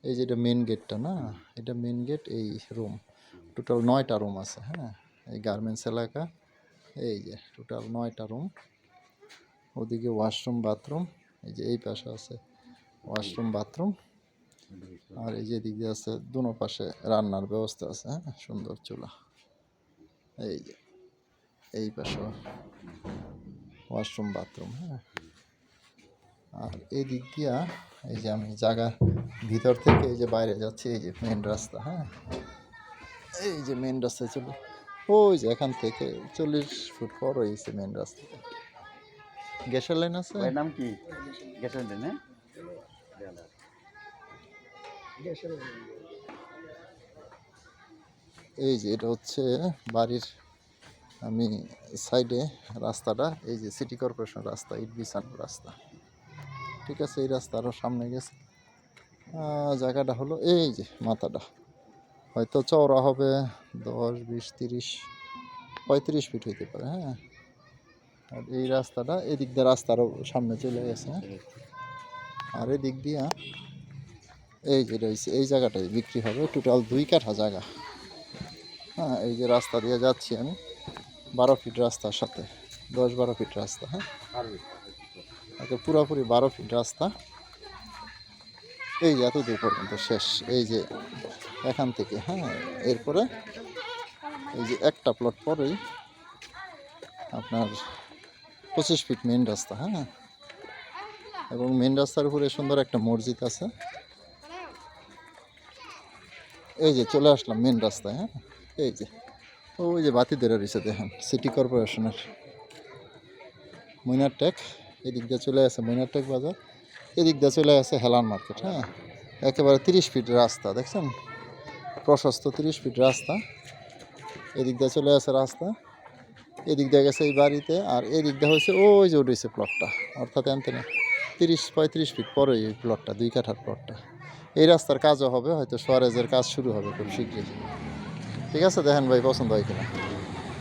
এই যে এটা মেন গেটটা না, এটা মেন গেট। এই রুম টোটাল 9টা রুম আছে। হ্যাঁ, এই গার্মেন্টস এলাকা। এই যে টোটাল 9টা রুম। ওদিকে ওয়াশরুম বাথরুম, এই যে এই পাশে আছে ওয়াশরুম বাথরুম, আর এই যে দিকে আছে দুনো পাশে রান্নার ব্যবস্থা আছে। হ্যাঁ, সুন্দর চুলা। এই যে এই পাশে ওয়াশরুম বাথরুম। হ্যাঁ, আর এই দিক দিয়া এই যে আমি জায়গা ভিতর থেকে এই যে বাইরে যাচ্ছি, এই যে মেন রাস্তা। হ্যাঁ, এই যে মেন রাস্তায় চলে, ওই যে এখান থেকে 40 ফুট পর হয়েছে মেন রাস্তাটা। গ্যাসের লাইন আছে। ওর নাম কি? গ্যাসের লাইন। হ্যাঁ, এই যে এটা হচ্ছে বাড়ির আমি সাইডে রাস্তাটা, এই যে সিটি কর্পোরেশন রাস্তা, ইট বিছানো রাস্তা। ঠিক আছে, এই রাস্তা আরও সামনে গেছে। জায়গাটা হলো এই যে মাথাটা, হয়তো চওড়া হবে 10, 20, 30, 35 ফিট হইতে পারে। হ্যাঁ, আর এই রাস্তাটা এদিক দিয়ে রাস্তা আরও সামনে চলে গেছে। আর এদিক দিয়া এই যে রয়েছে, এই জায়গাটাই বিক্রি হবে। টোটাল 2 কাঠা জায়গা। হ্যাঁ, এই যে রাস্তা দিয়ে যাচ্ছি আমি, 12 ফিট রাস্তার সাথে 10-12 ফিট রাস্তা। হ্যাঁ, পুরোপুরি 12 ফিট রাস্তা। এই যে এত দূর পর্যন্ত শেষ। এই যে এখান থেকে, হ্যাঁ, এরপরে এই যে একটা প্লট পরেই আপনার 25 ফিট মেন রাস্তা। হ্যাঁ, এবং মেন রাস্তার উপরে সুন্দর একটা মসজিদ আছে। এই যে চলে আসলাম মেন রাস্তায়। হ্যাঁ, এই যে ওই যে বাতি ধরে রয়েছে দেখেন, সিটি কর্পোরেশনের মইনারটেক। এদিক দিয়ে চলে আসে মইনারটেক বাজার, এদিক দিয়ে চলে আসে হেলান মার্কেট। হ্যাঁ, একেবারে 30 ফিট রাস্তা, দেখছেন, প্রশস্ত 30 ফিট রাস্তা। এদিক দিয়ে চলে আসে রাস্তা, এদিক দিয়ে গেছে এই বাড়িতে, আর এদিক দিয়ে হয়েছে ওই যে উঠেছে প্লটটা, অর্থাৎ এনতে 30-35 ফিট পরে এই প্লটটা, 2 কাঠার প্লটটা। এই রাস্তার কাজও হবে, হয়তো সোয়ারেজের কাজ শুরু হবে খুব শীঘ্রই। ঠিক আছে, দেখেন ভাই পছন্দ হয় কিনা।